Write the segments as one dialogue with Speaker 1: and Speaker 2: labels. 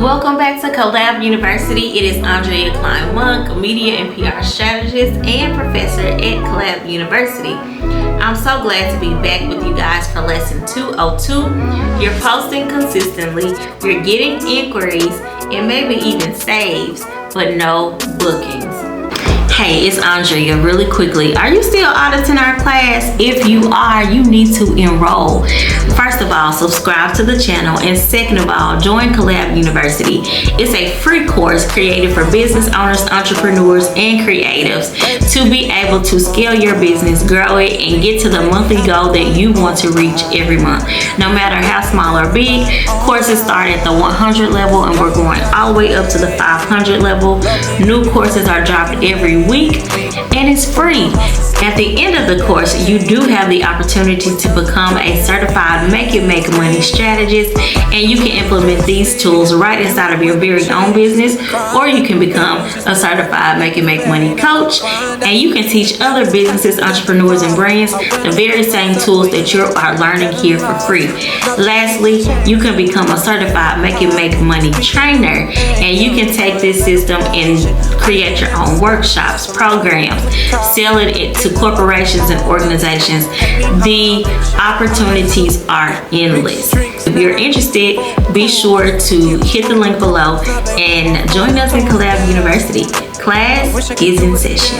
Speaker 1: Welcome back to COLLAB University. It is Andrea Klein-Monk, media and PR strategist and professor at COLLAB University. I'm so glad to be back with you guys for lesson 202. You're posting consistently, you're getting inquiries, and maybe even saves, but no bookings. Hey, it's Andrea. Really quickly, are you still auditing our class? If you are, you need to enroll. First of all, subscribe to the channel, and second of all, join COLLAB University. It's a free course created for business owners, entrepreneurs, and creatives to be able to scale your business, grow it, and get to the monthly goal that you want to reach every month. No matter how small or big, courses start at the 100 level, and we're going all the way up to the 500 level. New courses are dropped every week, and it's free. At the end of the course, you do have the opportunity to become a certified make money strategist, and you can implement these tools right inside of your very own business, or you can become a certified make money coach, and you can teach other businesses, entrepreneurs, and brands the very same tools that you are learning here for free. Lastly, you can become a certified make money trainer, and you can take this system and create your own workshops, programs, sell it to corporations and organizations. The opportunities are endless. If you're interested, be sure to hit the link below and join us in COLLAB University. Class is in session.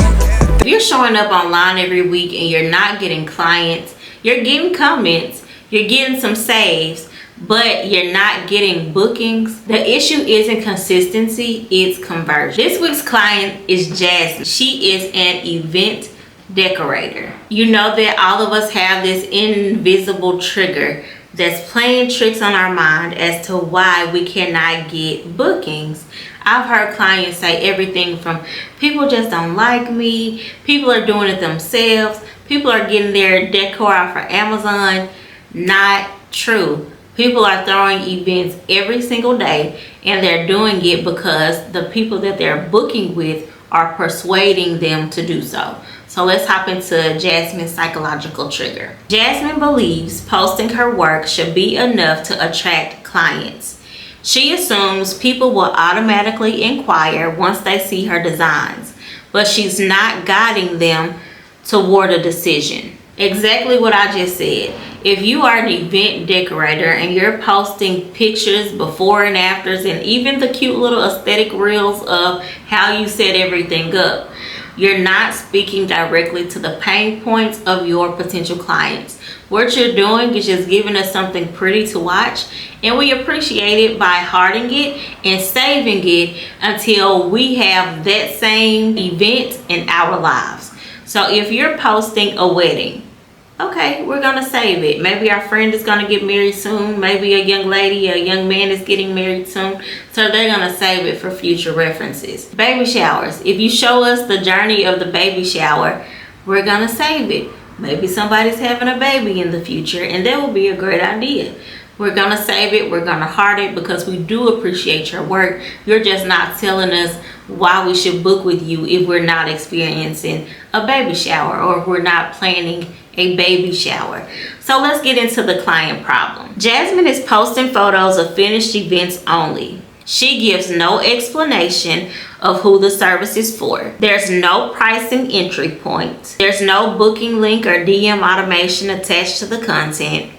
Speaker 1: If you're showing up online every week and you're not getting clients, you're getting comments, you're getting some saves, but you're not getting bookings, the issue isn't consistency, it's conversion. This week's client is Jasmine. She is an event decorator. You know that all of us have this invisible trigger that's playing tricks on our mind as to why we cannot get bookings. I've heard clients say everything from people just don't like me, people are doing it themselves, people are getting their decor out for Amazon. Not true. People are throwing events every single day, and they're doing it because the people that they're booking with are persuading them to do so. So let's hop into Jasmine's psychological trigger. Jasmine believes posting her work should be enough to attract clients. She assumes people will automatically inquire once they see her designs, but she's not guiding them toward a decision. Exactly what I just said. If you are an event decorator and you're posting pictures before and afters and even the cute little aesthetic reels of how you set everything up, you're not speaking directly to the pain points of your potential clients. What you're doing is just giving us something pretty to watch, and we appreciate it by hearting it and saving it until we have that same event in our lives. So if you're posting a wedding, okay, we're gonna save it. Maybe our friend is gonna get married soon. Maybe a young lady, a young man is getting married soon. So they're gonna save it for future references. Baby showers. If you show us the journey of the baby shower, we're gonna save it. Maybe somebody's having a baby in the future, and that will be a great idea. We're gonna save it, we're gonna heart it, because we do appreciate your work. You're just not telling us why we should book with you if we're not experiencing a baby shower or if we're not planning a baby shower. So let's get into the client problem. Jasmine is posting photos of finished events only. She gives no explanation of who the service is for. There's no pricing entry point. There's no booking link or DM automation attached to the content.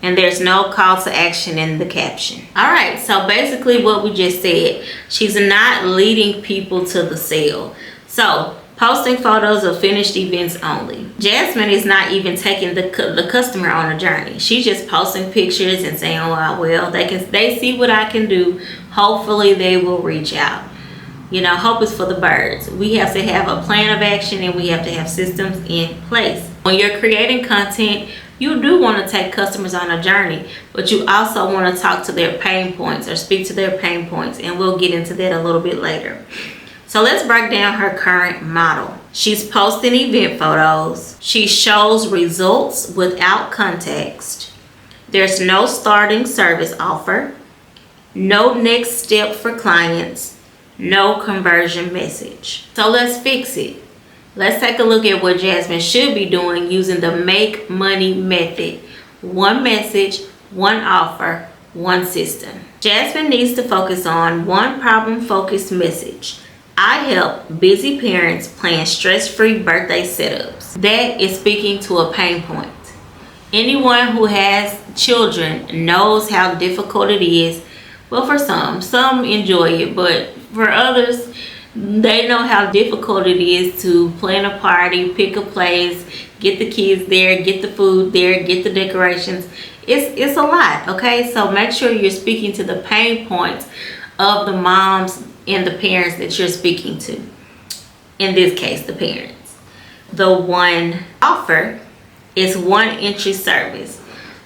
Speaker 1: And there's no call to action in the caption. All right, so basically what we just said, she's not leading people to the sale. So posting photos of finished events only. Jasmine is not even taking the customer on a journey. She's just posting pictures and saying, oh, well, they see what I can do. Hopefully they will reach out. You know, hope is for the birds. We have to have a plan of action, and we have to have systems in place. When you're creating content, you do want to take customers on a journey, but you also want to talk to their pain points or speak to their pain points, and we'll get into that a little bit later. So let's break down her current model. She's posting event photos. She shows results without context. There's no starting service offer, no next step for clients, no conversion message. So let's fix it. Let's take a look at what Jasmine should be doing using the make money method. One message, one offer, one system. Jasmine needs to focus on one problem-focused message. I help busy parents plan stress-free birthday setups. That is speaking to a pain point. Anyone who has children knows how difficult it is. Well, for some enjoy it, but for others, they know how difficult it is to plan a party, pick a place, get the kids there, get the food there, get the decorations. It's a lot, okay? So make sure you're speaking to the pain points of the moms and the parents that you're speaking to. In this case, the parents. The one offer is one entry service,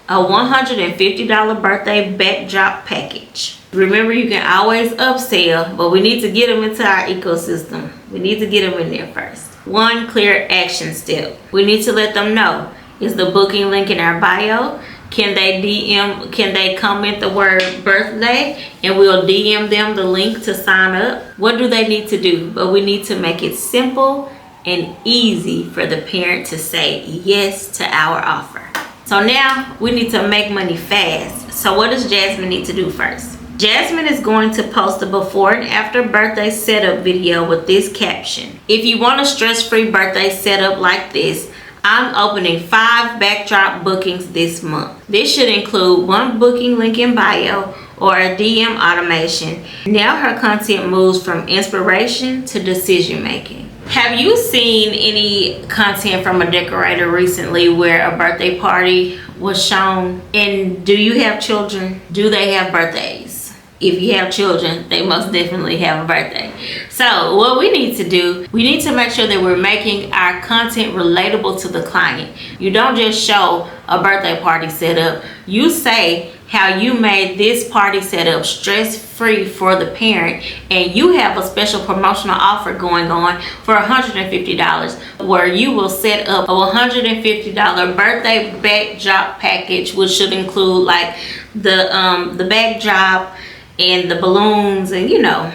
Speaker 1: a $150 birthday backdrop package. Remember, you can always upsell, but we need to get them into our ecosystem. We need to get them in there first. One clear action step. We need to let them know. Is the booking link in our bio? Can they comment the word birthday and we'll DM them the link to sign up? What do they need to do? But we need to make it simple and easy for the parent to say yes to our offer. So now we need to make money fast. So what does Jasmine need to do first? Jasmine is going to post a before and after birthday setup video with this caption. If you want a stress-free birthday setup like this, I'm opening 5 backdrop bookings this month. This should include one booking link in bio or a DM automation. Now her content moves from inspiration to decision making. Have you seen any content from a decorator recently where a birthday party was shown? And do you have children? Do they have birthdays? If you have children, they most definitely have a birthday. So what we need to do, we need to make sure that we're making our content relatable to the client. You don't just show a birthday party setup. You say how you made this party setup stress-free for the parent, and you have a special promotional offer going on for $150 where you will set up a $150 birthday backdrop package, which should include like the backdrop and the balloons, and you can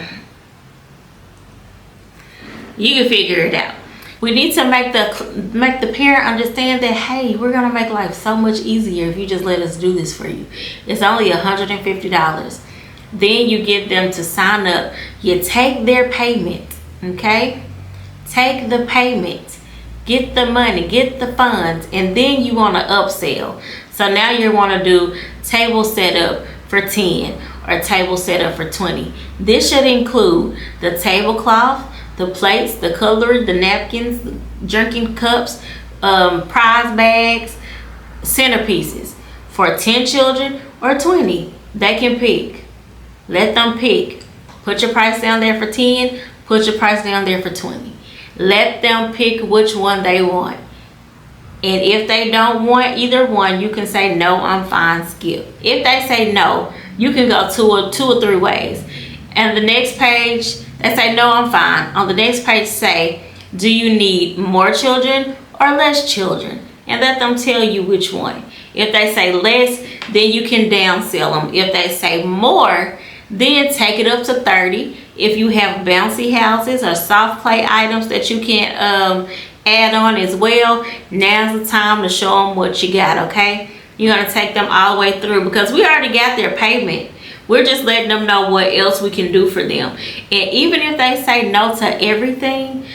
Speaker 1: figure it out. We need to make the parent understand that, hey, we're gonna make life so much easier if you just let us do this for you. It's only $150. Then you get them to sign up. You take their payment, okay? Take the payment, get the money, get the funds, and then you want to upsell. So now you want to do table setup for 10 or table setup for 20. This should include the tablecloth, the plates, the cutlery, the napkins, the drinking cups, prize bags, centerpieces for 10 children or 20. They can pick. Let them pick. Put your price down there for 10, put your price down there for 20. Let them pick which one they want. And if they don't want either one, you can say, no, I'm fine, skip. If they say no, you can go two or three ways. And the next page, they say, no, I'm fine. On the next page, say, do you need more children or less children? And let them tell you which one. If they say less, then you can downsell them. If they say more, then take it up to 30. If you have bouncy houses or soft play items that you can add on as well, now's the time to show them what you got, okay? You're gonna take them all the way through because we already got their payment. We're just letting them know what else we can do for them. And even if they say no to everything,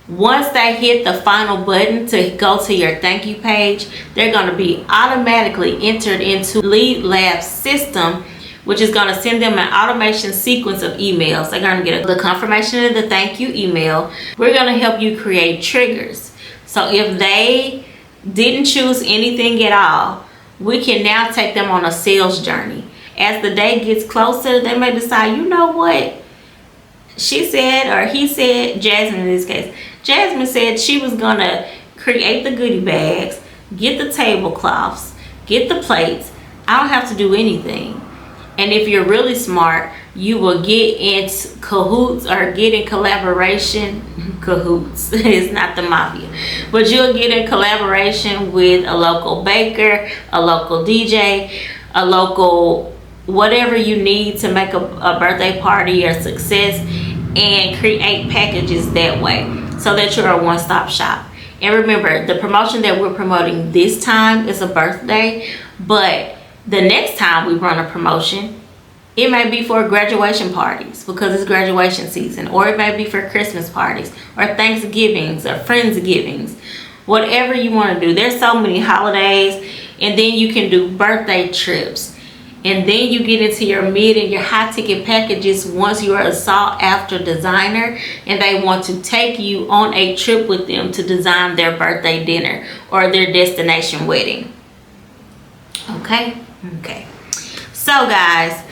Speaker 1: once they hit the final button to go to your thank you page, they're gonna be automatically entered into Lead Lab's system, which is going to send them an automation sequence of emails. They're going to get the confirmation of the thank you email. We're going to help you create triggers. So if they didn't choose anything at all, we can now take them on a sales journey. As the day gets closer, they may decide, you know what? She said, or he said, Jasmine in this case, Jasmine said she was going to create the goodie bags, get the tablecloths, get the plates. I don't have to do anything. And if you're really smart, you will get in cahoots or get in collaboration. Cahoots, it's not the mafia. But you'll get in collaboration with a local baker, a local DJ, a local whatever you need to make a birthday party a success, and create packages that way so that you're a one-stop shop. And remember, the promotion that we're promoting this time is a birthday, but The next time we run a promotion, it may be for graduation parties because it's graduation season, or it may be for Christmas parties or Thanksgivings or Friendsgivings, whatever you want to do. There's so many holidays, and then you can do birthday trips. And then you get into your mid and your high ticket packages once you're a sought after designer and they want to take you on a trip with them to design their birthday dinner or their destination wedding. Okay? Okay. So guys,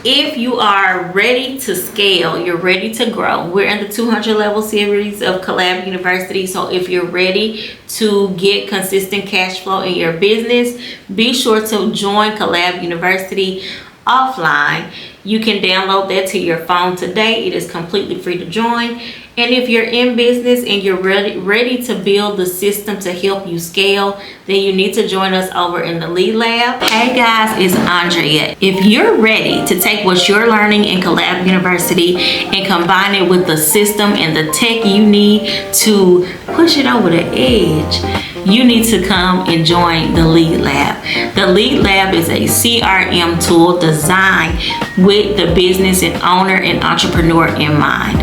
Speaker 1: if you are ready to scale, you're ready to grow. We're in the 200 level series of COLLAB University. So if you're ready to get consistent cash flow in your business, be sure to join COLLAB University offline. You can download that to your phone today. It is completely free to join. And if you're in business and you're ready to build the system to help you scale, then you need to join us over in the Lead Lab. Hey guys, it's Andrea. If you're ready to take what you're learning in COLLAB University and combine it with the system and the tech you need to push it over the edge, you need to come and join the Lead Lab. The Lead Lab is a CRM tool designed with the business and owner and entrepreneur in mind.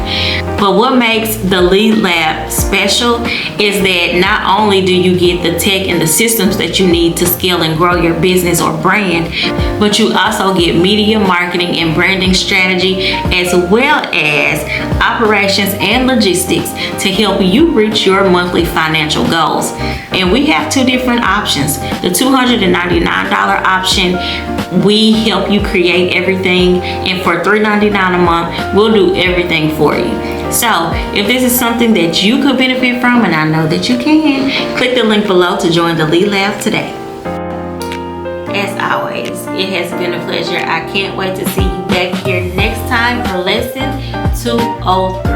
Speaker 1: But what makes the Lead Lab special is that not only do you get the tech and the systems that you need to scale and grow your business or brand, but you also get media marketing and branding strategy, as well as operations and logistics to help you reach your monthly financial goals. And we have two different options. The $299 option, we help you create everything, and for $399 a month, we'll do everything for you. So if this is something that you could benefit from, and I know that you can, click the link below to join the Lead Lab today. As always, it has been a pleasure. I can't wait to see you back here next time for lesson 203.